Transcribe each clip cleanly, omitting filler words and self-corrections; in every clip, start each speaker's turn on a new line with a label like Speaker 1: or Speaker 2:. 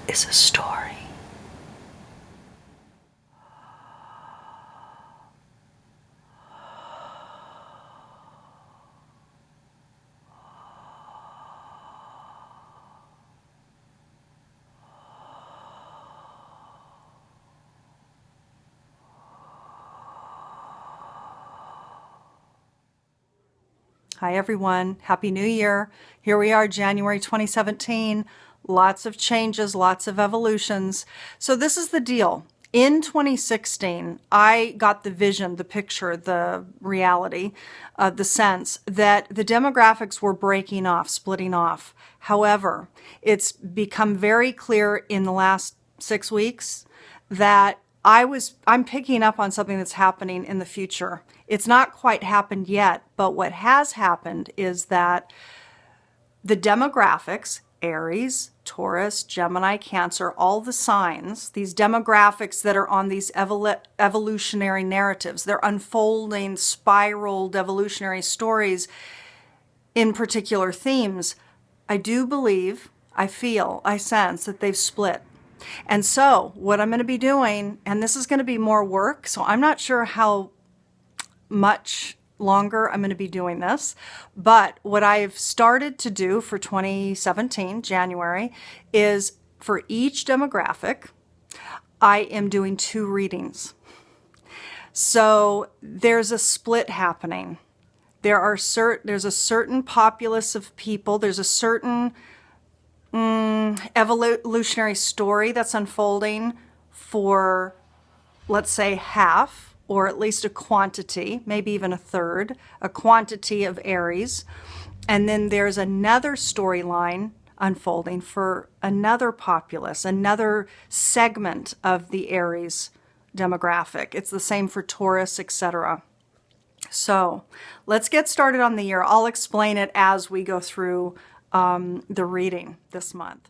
Speaker 1: is a story. Hi, everyone. Happy New Year. Here we are, January 2017. Lots of changes, lots of evolutions. So this is the deal. In 2016, I got the vision, the picture, the reality, the sense that the demographics were breaking off, splitting off. However, it's become very clear in the last 6 weeks that I'm picking up on something that's happening in the future. It's not quite happened yet, but what has happened is that the demographics, Aries, Taurus, Gemini, Cancer, all the signs, these demographics that are on these evolutionary narratives, they're unfolding, spiraled evolutionary stories in particular themes. I do believe, I feel, I sense that they've split. And so what I'm going to be doing, and this is going to be more work, so I'm not sure how much longer I'm going to be doing this, but what I've started to do for 2017, January, is for each demographic, I am doing 2 readings. So there's a split happening. There's a certain populace of people, there's a certain evolutionary story that's unfolding for, let's say, half, or at least a quantity, maybe even a third, a quantity of Aries. And then there's another storyline unfolding for another populace, another segment of the Aries demographic. It's the same for Taurus, etc. So let's get started on the year. I'll explain it as we go through the reading this month.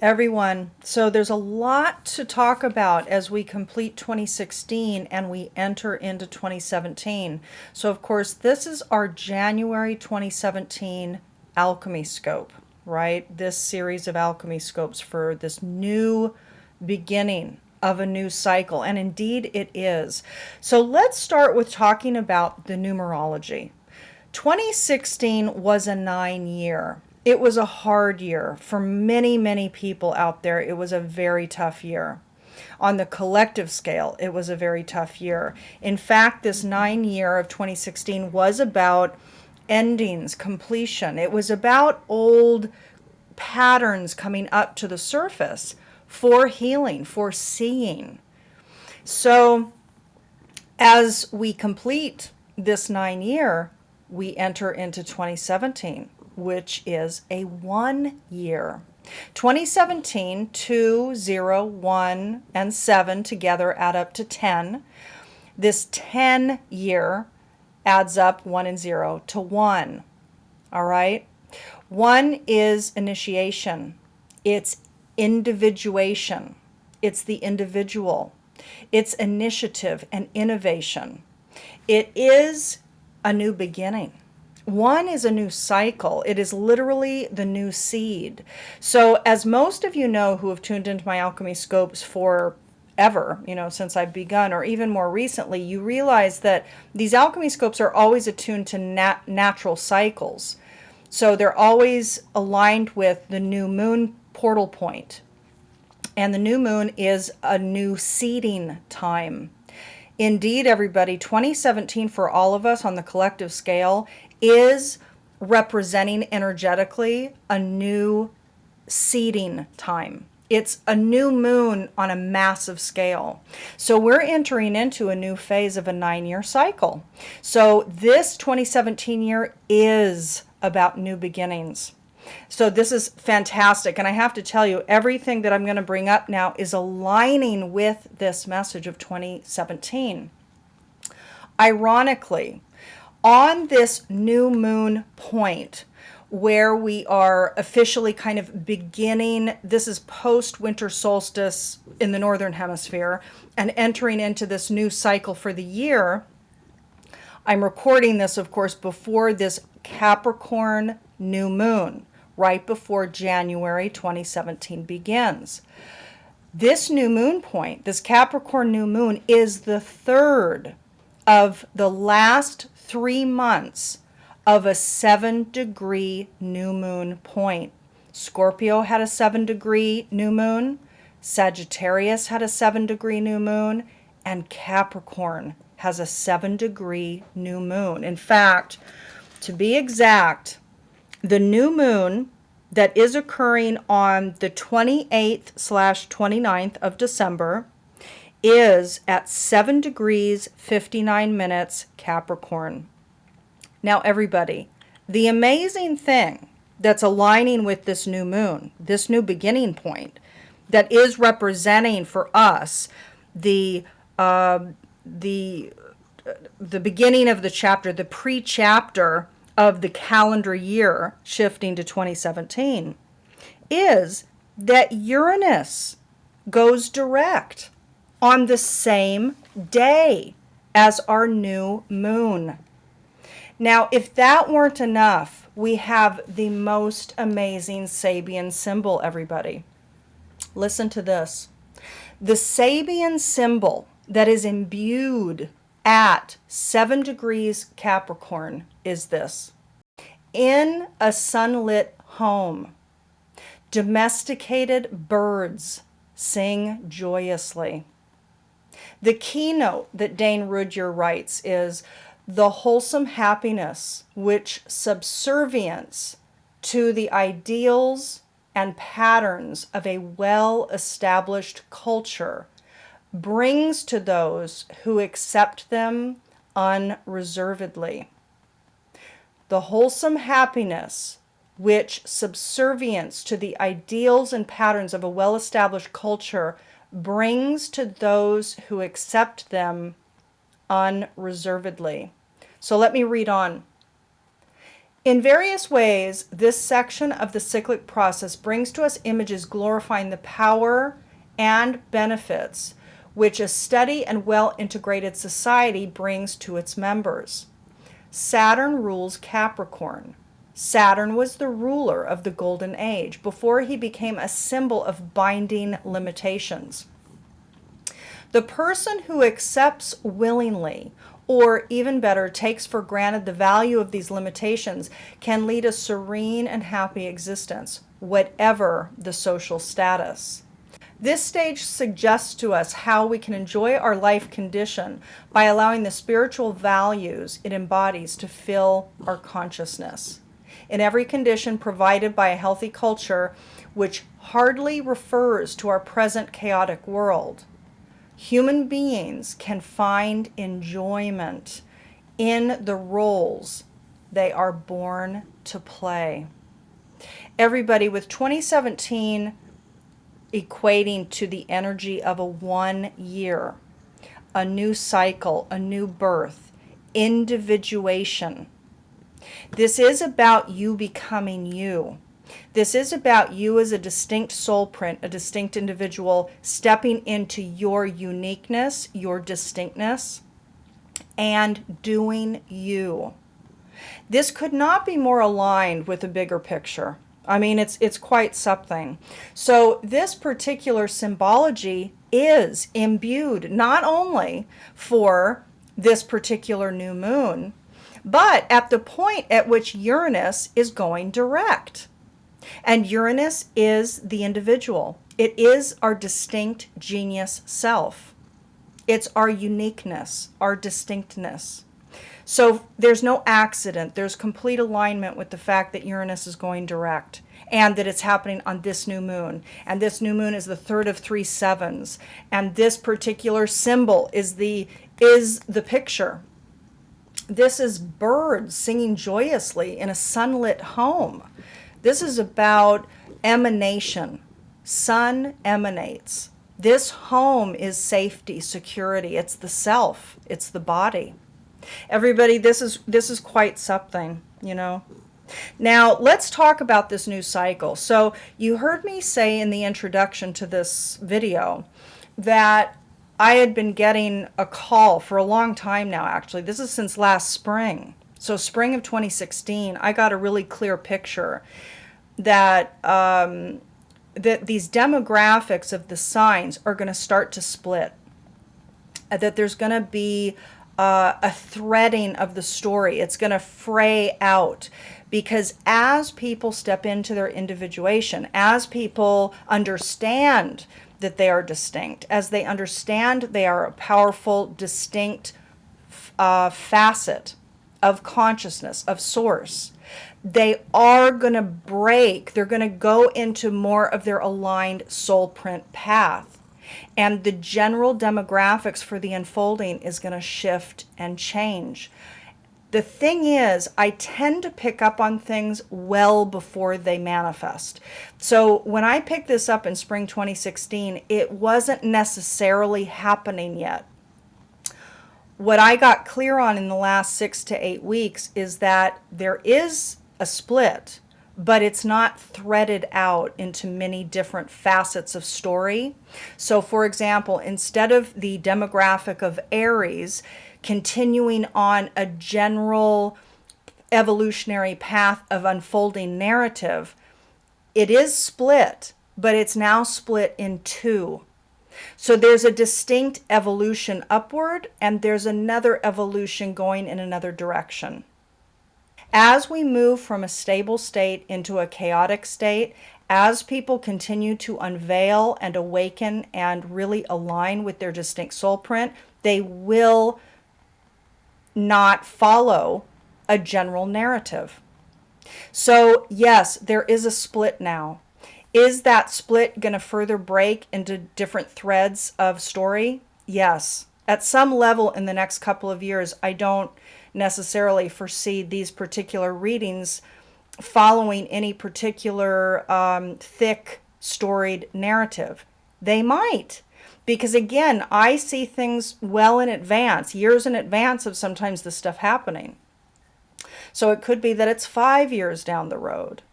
Speaker 1: Everyone, so there's a lot to talk about as we complete 2016 and we enter into 2017. So of course, this is our January 2017 Alchemy Scope, right? This series of Alchemy Scopes for this new beginning of a new cycle, and indeed it is. So let's start with talking about the numerology. 2016 was a 9-year. It was a hard year for many, many people out there. It was a very tough year. On the collective scale, it was a very tough year. In fact, this 9-year of 2016 was about endings, completion. It was about old patterns coming up to the surface for healing, for seeing. So as we complete this 9-year, we enter into 2017, which is a 1-year. 2017, 2, 0, 1, and 7 together add up to 10. This 10-year adds up 1 and 0 to 1. All right? 1 is initiation. It's individuation. It's the individual. It's initiative and innovation. It is a new beginning. 1 is a new cycle. It is literally the new seed. So as most of you know who have tuned into my Alchemy Scopes forever, since I've begun, or even more recently, you realize that these Alchemy Scopes are always attuned to natural cycles. So they're always aligned with the new moon portal point. And the new moon is a new seeding time. Indeed, everybody, 2017 for all of us on the collective scale is representing energetically a new seeding time. It's a new moon on a massive scale. So we're entering into a new phase of a 9-year cycle. So this 2017 year is about new beginnings. So this is fantastic. And I have to tell you, everything that I'm going to bring up now is aligning with this message of 2017. Ironically, on this new moon point where we are officially kind of beginning, this is post-winter solstice in the Northern Hemisphere, and entering into this new cycle for the year, I'm recording this, of course, before this Capricorn new moon, right before January 2017 begins. This new moon point, this Capricorn new moon, is the third of the last 3 months of a 7-degree new moon point. Scorpio had a 7-degree new moon, Sagittarius had a 7-degree new moon, and Capricorn has a 7-degree new moon. In fact, to be exact, the new moon that is occurring on the 28th/29th of December is at 7 degrees 59 minutes Capricorn. Now, everybody, the amazing thing that's aligning with this new moon, this new beginning point, that is representing for us the beginning of the chapter, the pre-chapter of the calendar year shifting to 2017, is that Uranus goes direct on the same day as our new moon. Now, if that weren't enough, we have the most amazing Sabian symbol, everybody. Listen to this. The Sabian symbol that is imbued at 7 degrees Capricorn is this. In a sunlit home, domesticated birds sing joyously. The keynote that Dane Rudhyar writes is the wholesome happiness which subservience to the ideals and patterns of a well-established culture brings to those who accept them unreservedly. The wholesome happiness which subservience to the ideals and patterns of a well-established culture brings to those who accept them unreservedly. So let me read on. In various ways, this section of the cyclic process brings to us images glorifying the power and benefits which a steady and well-integrated society brings to its members. Saturn rules Capricorn. Saturn was the ruler of the Golden Age before he became a symbol of binding limitations. The person who accepts willingly, or even better, takes for granted the value of these limitations, can lead a serene and happy existence, whatever the social status. This stage suggests to us how we can enjoy our life condition by allowing the spiritual values it embodies to fill our consciousness. In every condition provided by a healthy culture, which hardly refers to our present chaotic world, human beings can find enjoyment in the roles they are born to play. Everybody, with 2017 equating to the energy of a 1 year, a new cycle, a new birth, individuation. This is about you becoming you. This is about you as a distinct soul print, a distinct individual, stepping into your uniqueness, your distinctness, and doing you. This could not be more aligned with the bigger picture. I mean, it's quite something. So this particular symbology is imbued not only for this particular new moon, but at the point at which Uranus is going direct. And Uranus is the individual. It is our distinct genius self. It's our uniqueness, our distinctness. So there's no accident. There's complete alignment with the fact that Uranus is going direct and that it's happening on this new moon. And this new moon is the third of 3 sevens. And this particular symbol is the picture. This is birds singing joyously in a sunlit home. This is about emanation. Sun emanates. This home is safety, security. It's the self. It's the body. Everybody, this is quite something, you know. Now, let's talk about this new cycle. So you heard me say in the introduction to this video that I had been getting a call for a long time now, actually. This is since last spring. So spring of 2016, I got a really clear picture that that these demographics of the signs are going to start to split. That there's going to be a threading of the story. It's going to fray out, because as people step into their individuation, as people understand that they are distinct, as they understand they are a powerful, distinct facet of consciousness, of source, they are going to break. They're going to go into more of their aligned soul print path. And the general demographics for the unfolding is going to shift and change. The thing is, I tend to pick up on things well before they manifest. So when I picked this up in spring 2016, it wasn't necessarily happening yet. What I got clear on in the last 6 to 8 weeks is that there is a split, but it's not threaded out into many different facets of story. So for example, instead of the demographic of Aries continuing on a general evolutionary path of unfolding narrative, it is split, but it's now split in two. So there's a distinct evolution upward, and there's another evolution going in another direction. As we move from a stable state into a chaotic state, as people continue to unveil and awaken and really align with their distinct soul print, they will not follow a general narrative. So yes, there is a split now. Is that split going to further break into different threads of story? Yes. At some level in the next couple of years, I don't necessarily foresee these particular readings following any particular thick storied narrative. They might, because again, I see things well in advance, years in advance of sometimes this stuff happening. So it could be that it's 5 years down the road,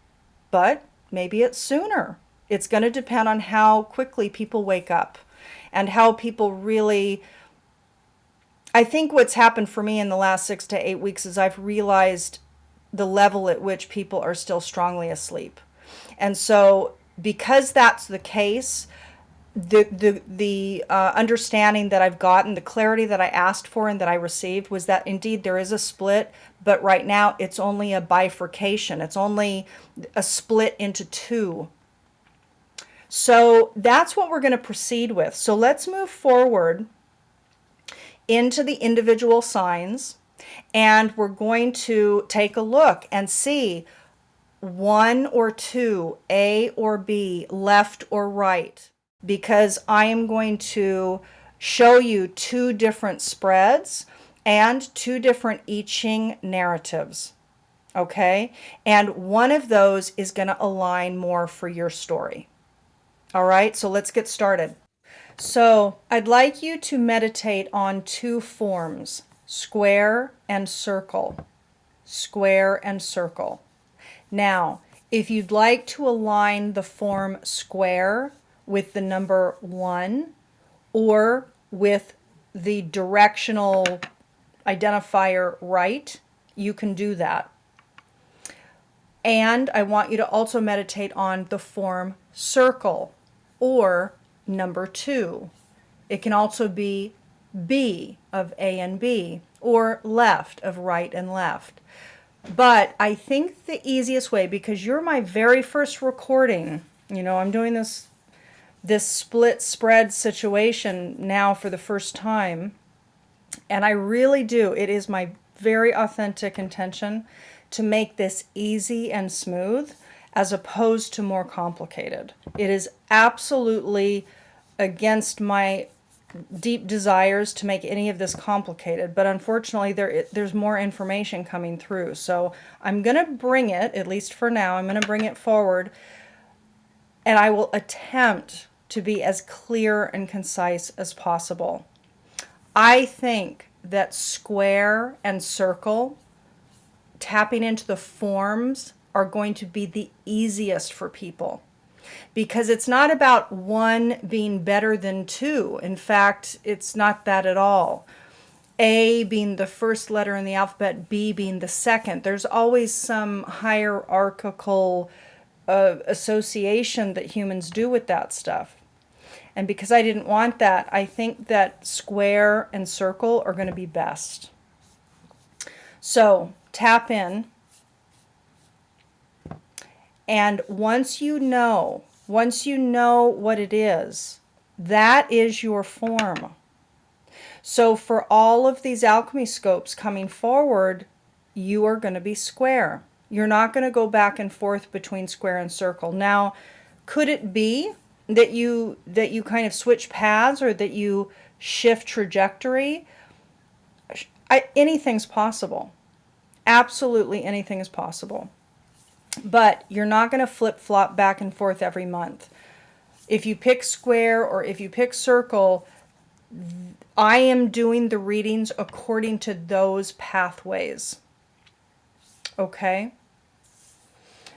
Speaker 1: but maybe it's sooner. It's going to depend on how quickly people wake up and how people really... I think what's happened for me in the last 6 to 8 weeks is I've realized the level at which people are still strongly asleep. And so because that's the case, the understanding that I've gotten, the clarity that I asked for and that I received was that indeed there is a split, but right now it's only a bifurcation. It's only a split into two. So that's what we're going to proceed with. So let's move forward into the individual signs, and we're going to take a look and see one or two, A or B, left or right, because I am going to show you two different spreads and two different I Ching narratives. Okay? And one of those is going to align more for your story. All right, so let's get started. So I'd like you to meditate on two forms, square and circle. Square and circle. Now, if you'd like to align the form square with the number 1 or with the directional identifier right, you can do that. And I want you to also meditate on the form circle or number 2. It can also be B of A and B, or left of right and left. But I think the easiest way, because you're my very first recording, you know, I'm doing this split spread situation now for the first time, and I really do, it is my very authentic intention to make this easy and smooth as opposed to more complicated. It is absolutely against my deep desires to make any of this complicated, but unfortunately there's more information coming through. So I'm going to bring it, at least for now, I'm going to bring it forward, and I will attempt to be as clear and concise as possible. I think that square and circle, tapping into the forms, are going to be the easiest for people. because it's not about one being better than two. In fact, it's not that at all. A being the first letter in the alphabet, B being the second. There's always some hierarchical association that humans do with that stuff. And because I didn't want that, I think that square and circle are going to be best. So tap in. And once you know what it is, that is your form. So for all of these alchemy scopes coming forward, you are going to be square. You're not going to go back and forth between square and circle. Now, could it be that you kind of switch paths, or that you shift trajectory? Anything's possible. Absolutely anything is possible. But you're not going to flip-flop back and forth every month. If you pick square or if you pick circle, I am doing the readings according to those pathways. Okay?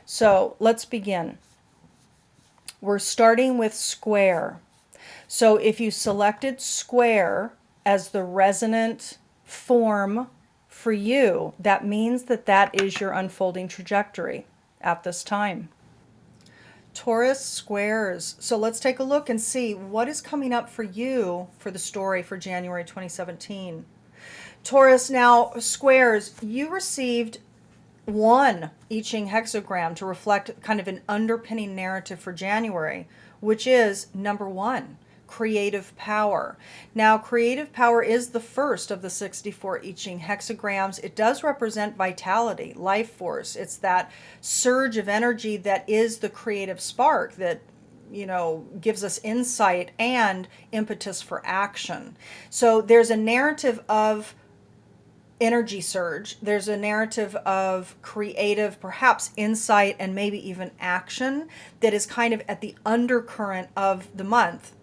Speaker 1: So let's begin. We're starting with square. So if you selected square as the resonant form for you, that means that that is your unfolding trajectory at this time. Taurus squares. So let's take a look and see what is coming up for you for the story for January 2017. Taurus, now squares, you received one I Ching hexagram to reflect kind of an underpinning narrative for January, which is number 1, creative power. Now, creative power is the first of the 64 I Ching hexagrams. It does represent vitality, life force. It's that surge of energy that is the creative spark that, you know, gives us insight and impetus for action. So there's a narrative of energy surge. There's a narrative of creative, perhaps insight, and maybe even action that is kind of at the undercurrent of the month.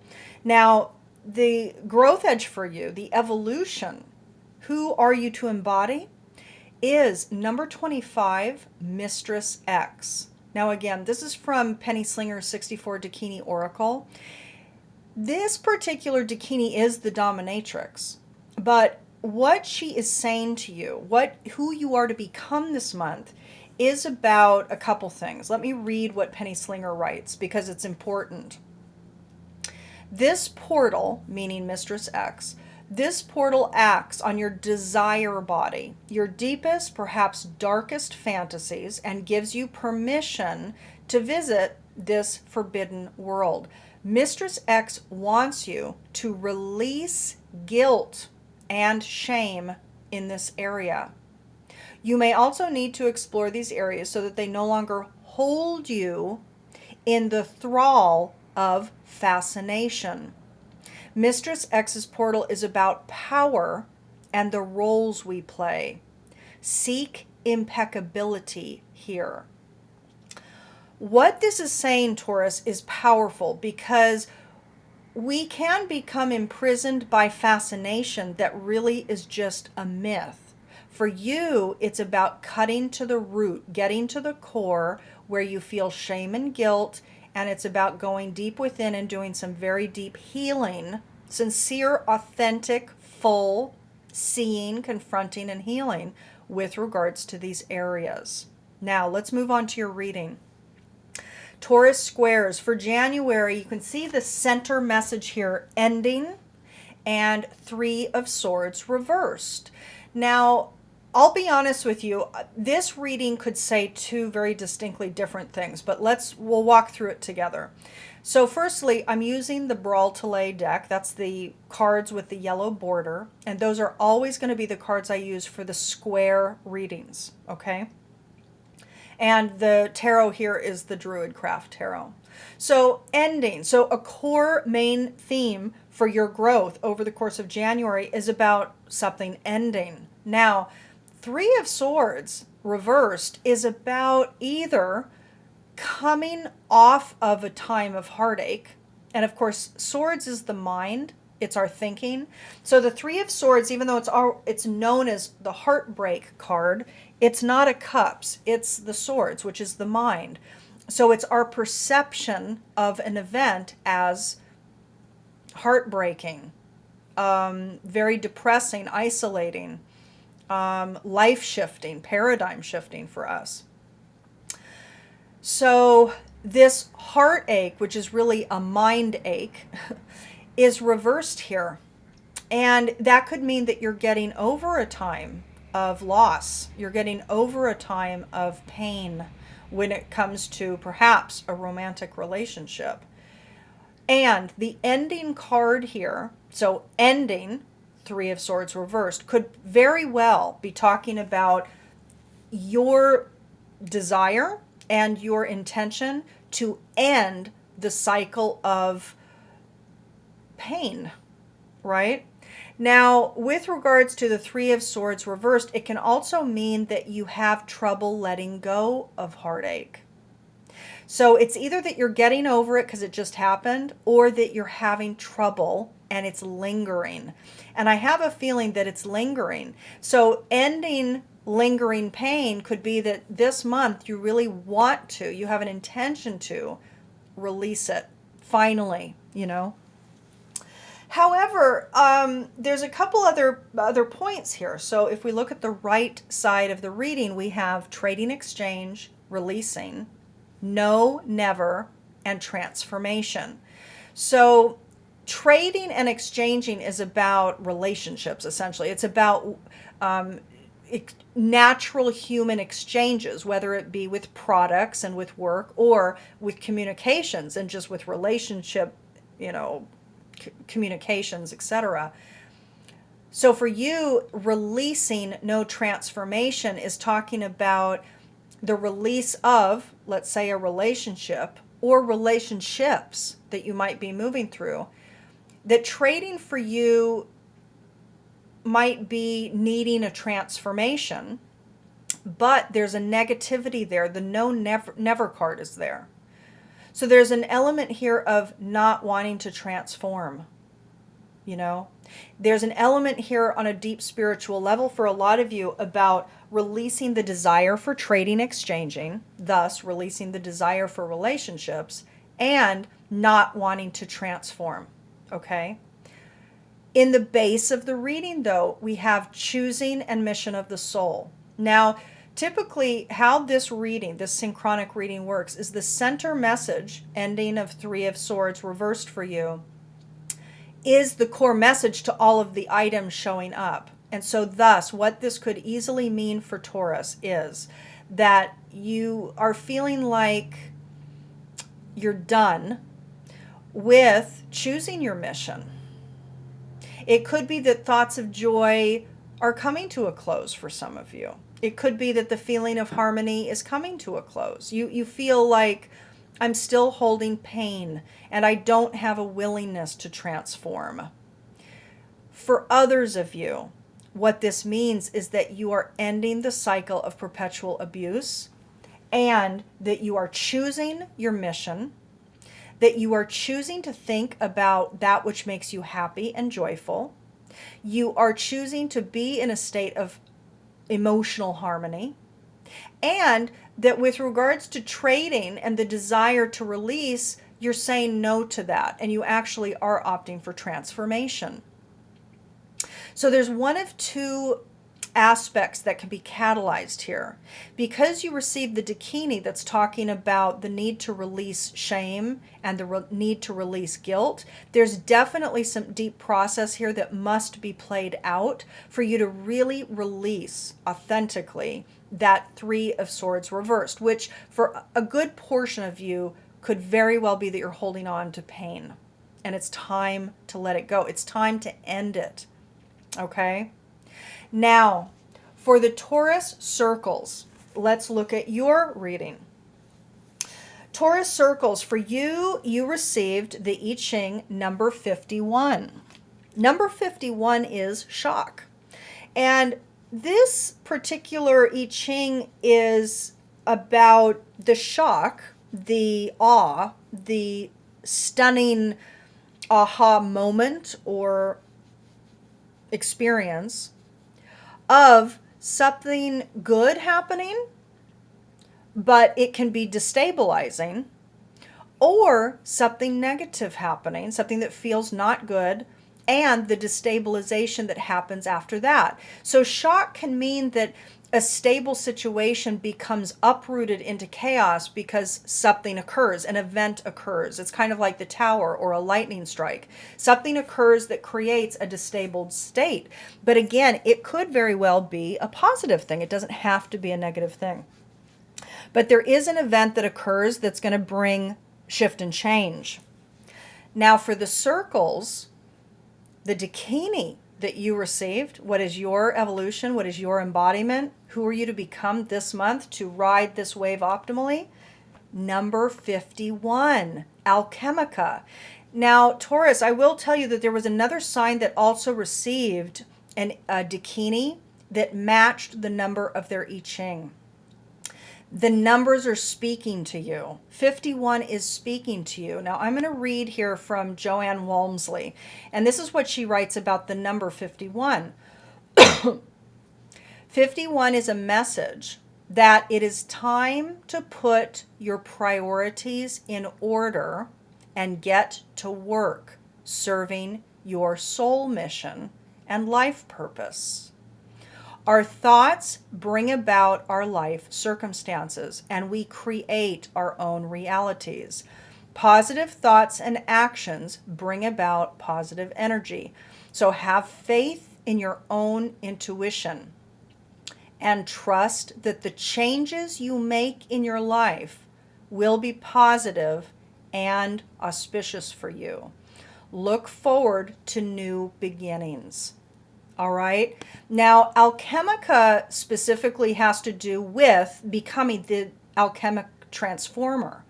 Speaker 1: Now, the growth edge for you, the evolution, who are you to embody, is number 25, Mistress X. Now, again, this is from Penny Slinger's 64 Dakini Oracle. This particular Dakini is the dominatrix, but what she is saying to you, who you are to become this month, is about a couple things. Let me read what Penny Slinger writes, because it's important. This portal, meaning Mistress X, this portal acts on your desire body, your deepest, perhaps darkest fantasies, and gives you permission to visit this forbidden world. Mistress X wants you to release guilt and shame in this area. You may also need to explore these areas so that they no longer hold you in the thrall of fascination. Mistress X's portal is about power and the roles we play. Seek impeccability here. What this is saying, Taurus, is powerful, because we can become imprisoned by fascination that really is just a myth. For you, it's about cutting to the root, getting to the core where you feel shame and guilt, and it's about going deep within and doing some very deep healing, sincere, authentic, full seeing, confronting, and healing with regards to these areas. Now, let's move on to your reading. Taurus squares. For January, you can see the center message here, ending, and 3 of Swords reversed. Now, I'll be honest with you, this reading could say 2 very distinctly different things, but we'll walk through it together. So firstly, I'm using the volatile deck. That's the cards with the yellow border, and those are always going to be the cards I use for the square readings, okay? And the tarot here is the Druidcraft Tarot. So ending. So a core main theme for your growth over the course of January is about something ending. Now, 3 of Swords reversed is about either coming off of a time of heartache. And of course, Swords is the mind. It's our thinking. So the 3 of Swords, even though it's known as the heartbreak card, it's not a cups, it's the swords, which is the mind. So it's our perception of an event as heartbreaking, very depressing, isolating, life shifting, paradigm shifting for us. So this heartache, which is really a mind ache, is reversed here. And that could mean that you're getting over a time of loss. You're getting over a time of pain when it comes to perhaps a romantic relationship. And the ending card here, so ending, Three of Swords reversed, could very well be talking about your desire and your intention to end the cycle of pain, right? Now, with regards to the Three of Swords reversed, it can also mean that you have trouble letting go of heartache. So it's either that you're getting over it because it just happened, or that you're having trouble and it's lingering. And I have a feeling that it's lingering. So ending lingering pain could be that this month you really want to, you have an intention to release it finally, you know. However, there's a couple other points here. So if we look at the right side of the reading, we have trading, exchange, releasing, no, never, and transformation. So trading and exchanging is about relationships, essentially. It's about natural human exchanges, whether it be with products and with work, or with communications and just with relationship, communications, etc. So for you, releasing no transformation is talking about the release of, let's say, a relationship or relationships that you might be moving through. That trading for you might be needing a transformation, but there's a negativity there. The no, never card is there. So there's an element here of not wanting to transform, There's an element here on a deep spiritual level for a lot of you about releasing the desire for trading, exchanging, thus releasing the desire for relationships, and not wanting to transform, okay? In the base of the reading, though, we have choosing and mission of the soul. Now, typically, how this reading, this synchronic reading works is the center message, ending of Three of Swords reversed for you, is the core message to all of the items showing up. And so thus, what this could easily mean for Taurus is that you are feeling like you're done with choosing your mission. It could be that thoughts of joy are coming to a close for some of you. It could be that the feeling of harmony is coming to a close. You feel like, I'm still holding pain and I don't have a willingness to transform. For others of you, what this means is that you are ending the cycle of perpetual abuse, and that you are choosing your mission, that you are choosing to think about that which makes you happy and joyful. You are choosing to be in a state of emotional harmony, and that with regards to trading and the desire to release, you're saying no to that, and you actually are opting for transformation. So there's one of two aspects that can be catalyzed here. Because you received the Dakini that's talking about the need to release shame and the need to release guilt, there's definitely some deep process here that must be played out for you to really release authentically that Three of Swords reversed, which for a good portion of you could very well be that you're holding on to pain and it's time to let it go. It's time to end it. Okay? Now, for the Taurus circles, let's look at your reading. Taurus circles, for you, you received the I Ching number 51. Number 51 is shock. And this particular I Ching is about the shock, the awe, the stunning aha moment or experience of something good happening but it can be destabilizing, or something negative happening, something that feels not good, and the destabilization that happens after that. So shock can mean that a stable situation becomes uprooted into chaos because something occurs, an event occurs. It's kind of like the tower or a lightning strike. Something occurs that creates a destabilized state. But again, it could very well be a positive thing. It doesn't have to be a negative thing. But there is an event that occurs that's going to bring shift and change. Now for the circles, the Dakini that you received, what is your evolution, what is your embodiment, who are you to become this month to ride this wave optimally? Number 51, Alchemica. Now, Taurus, I will tell you that there was another sign that also received a Dakini that matched the number of their I Ching. The numbers are speaking to you. 51 is speaking to you. Now, I'm going to read here from Joanne Walmsley, and this is what she writes about the number 51. 51 is a message that it is time to put your priorities in order and get to work serving your soul mission and life purpose. Our thoughts bring about our life circumstances, and we create our own realities. Positive thoughts and actions bring about positive energy. So have faith in your own intuition and trust that the changes you make in your life will be positive and auspicious for you. Look forward to new beginnings. All right. Now, Alchemica specifically has to do with becoming the alchemic transformer.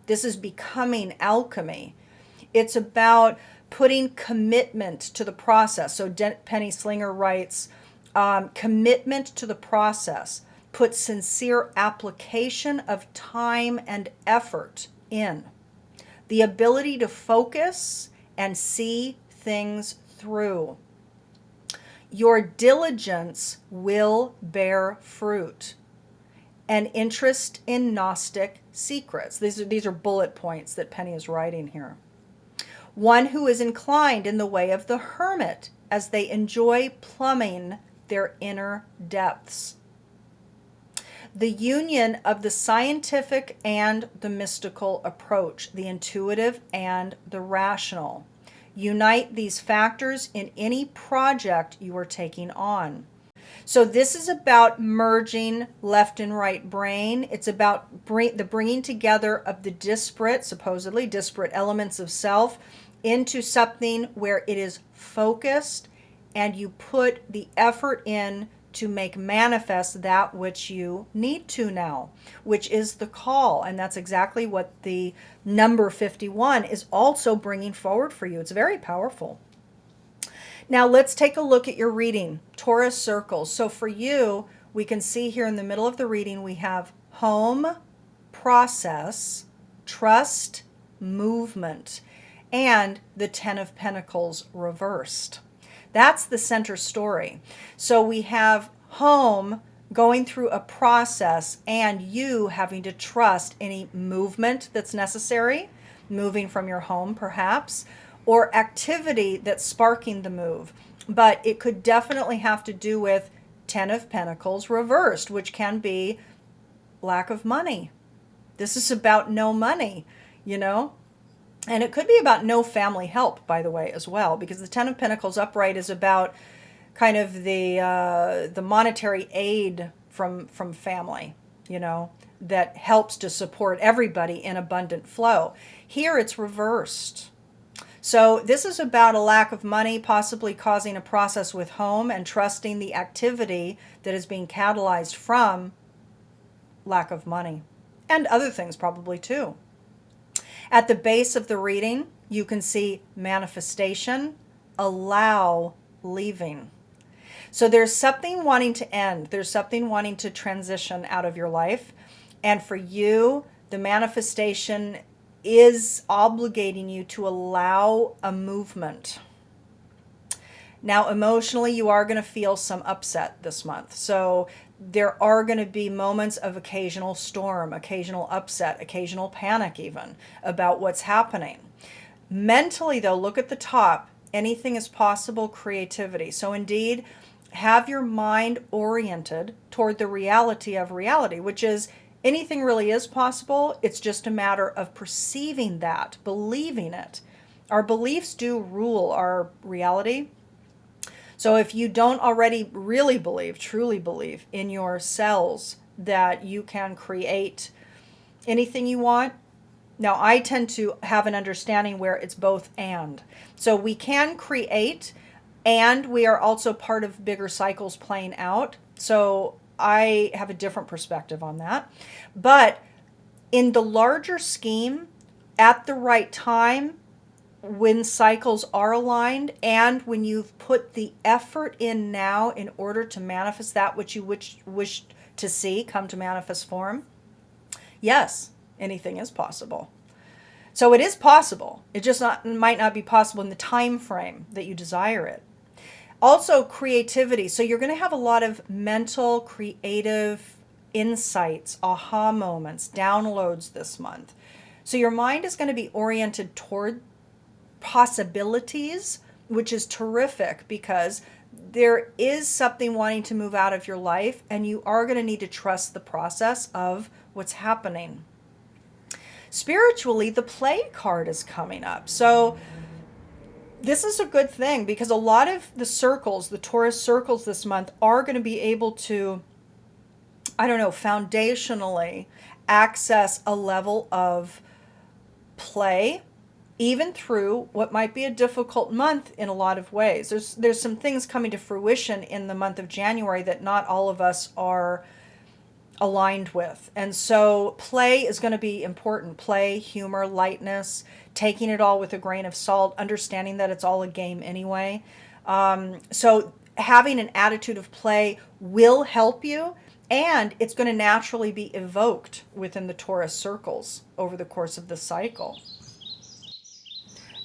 Speaker 1: This is becoming alchemy. It's about putting commitment to the process. So Penny Slinger writes, commitment to the process. Put sincere application of time and effort in. The ability to focus and see things through. Your diligence will bear fruit. An interest in Gnostic secrets. These are bullet points that Penny is writing here. One who is inclined in the way of the hermit as they enjoy plumbing their inner depths. The union of the scientific and the mystical approach, the intuitive and the rational. Unite these factors in any project you are taking on. So this is about merging left and right brain. It's about the bringing together of the supposedly disparate elements of self into something where it is focused and you put the effort in to make manifest that which you need to now, which is the call. And that's exactly what the number 51 is also bringing forward for you. It's very powerful. Now let's take a look at your reading, Taurus circles. So for you, we can see here in the middle of the reading, we have home, process, trust, movement, and the 10 of Pentacles reversed. That's the center story. So we have home going through a process and you having to trust any movement that's necessary, moving from your home perhaps, or activity that's sparking the move. But it could definitely have to do with 10 of Pentacles reversed, which can be lack of money. This is about no money, you know? And it could be about no family help, by the way, as well, because the 10 of Pentacles upright is about kind of the monetary aid from family, you know, that helps to support everybody in abundant flow. Here it's reversed. So this is about a lack of money, possibly causing a process with home and trusting the activity that is being catalyzed from lack of money and other things probably too. At the base of the reading, you can see manifestation, allow, leaving. So there's something wanting to end. There's something wanting to transition out of your life. And for you, the manifestation is obligating you to allow a movement. Now, emotionally, you are going to feel some upset this month. So There are going to be moments of occasional storm, occasional upset, occasional panic even about what's happening. Mentally, though, look at the top. Anything is possible, creativity. So indeed, have your mind oriented toward the reality of reality, which is anything really is possible. It's just a matter of perceiving that, believing it. Our beliefs do rule our reality. So if you don't already really believe, truly believe in your cells that you can create anything you want, now I tend to have an understanding where it's both and. So we can create, and we are also part of bigger cycles playing out. So I have a different perspective on that. But in the larger scheme, at the right time, when cycles are aligned and when you've put the effort in now in order to manifest that which you wish to see come to manifest form, yes, anything is possible. So it is possible. It just might not be possible in the time frame that you desire it. Also, creativity. So you're going to have a lot of mental, creative insights, aha moments, downloads this month. So your mind is going to be oriented toward possibilities, which is terrific because there is something wanting to move out of your life, and you are going to need to trust the process of what's happening. Spiritually, the play card is coming up. So this is a good thing because a lot of the circles, the Taurus circles this month, are going to be able to, foundationally access a level of play, even through what might be a difficult month in a lot of ways. There's some things coming to fruition in the month of January that not all of us are aligned with. And so play is going to be important. Play, humor, lightness, taking it all with a grain of salt, understanding that it's all a game anyway. So having an attitude of play will help you, and it's going to naturally be evoked within the Taurus circles over the course of the cycle.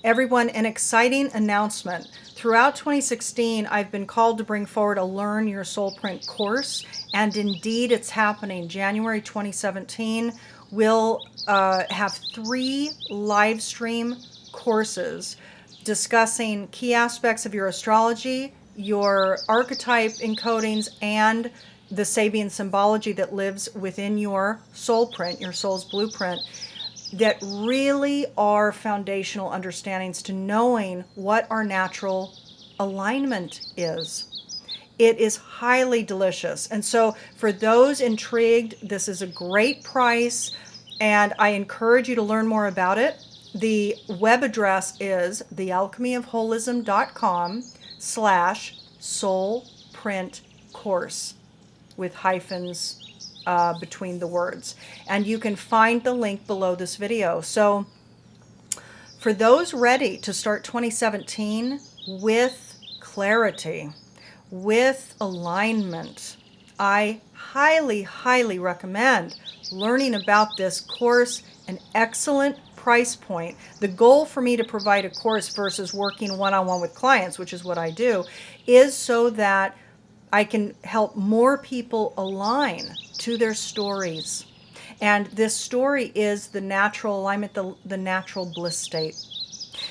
Speaker 1: Everyone, an exciting announcement. Throughout 2016, I've been called to bring forward a Learn Your Soul Print course, and indeed it's happening. January 2017, we'll have 3 live stream courses discussing key aspects of your astrology, your archetype encodings, and the Sabian symbology that lives within your soul print, your soul's blueprint, that really are foundational understandings to knowing what our natural alignment is. It is highly delicious. And so for those intrigued, this is a great price, and I encourage you to learn more about it. The web address is thealchemyofholism.com/soulprintcourse with hyphens between the words. And you can find the link below this video. So for those ready to start 2017 with clarity, with alignment, I highly, highly recommend learning about this course. An excellent price point. The goal for me to provide a course versus working one-on-one with clients, which is what I do, is so that I can help more people align to their stories. And this story is the natural alignment, the natural bliss state.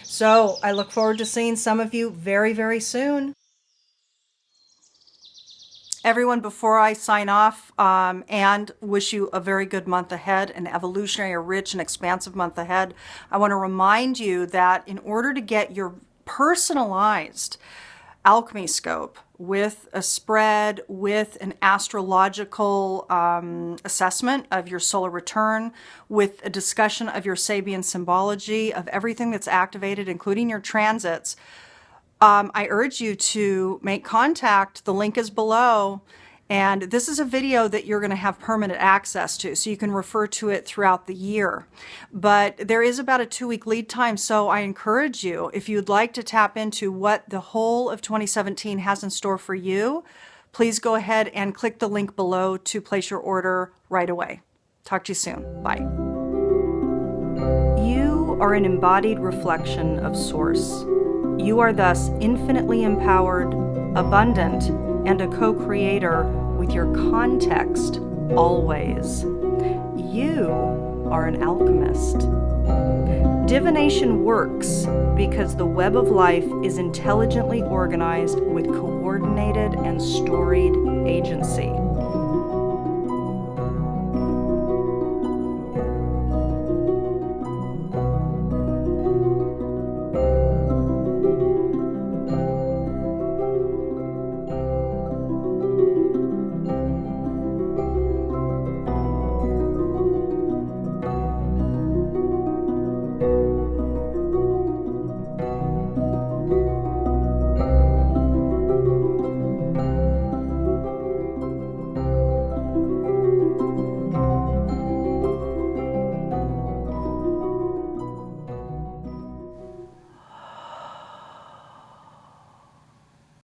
Speaker 1: So I look forward to seeing some of you very, very soon. Everyone, before I sign off and wish you a very good month ahead, an evolutionary, a rich and expansive month ahead, I want to remind you that in order to get your personalized Alchemy Scope with a spread, with an astrological assessment of your solar return, with a discussion of your Sabian symbology, of everything that's activated, including your transits, I urge you to make contact. The link is below. And this is a video that you're going to have permanent access to, so you can refer to it throughout the year. But there is about a 2-week lead time, so I encourage you, if you'd like to tap into what the whole of 2017 has in store for you, please go ahead and click the link below to place your order right away. Talk to you soon. Bye. You are an embodied reflection of Source. You are thus infinitely empowered, abundant, and a co-creator with your context always. You are an alchemist. Divination works because the web of life is intelligently organized with coordinated and storied agency.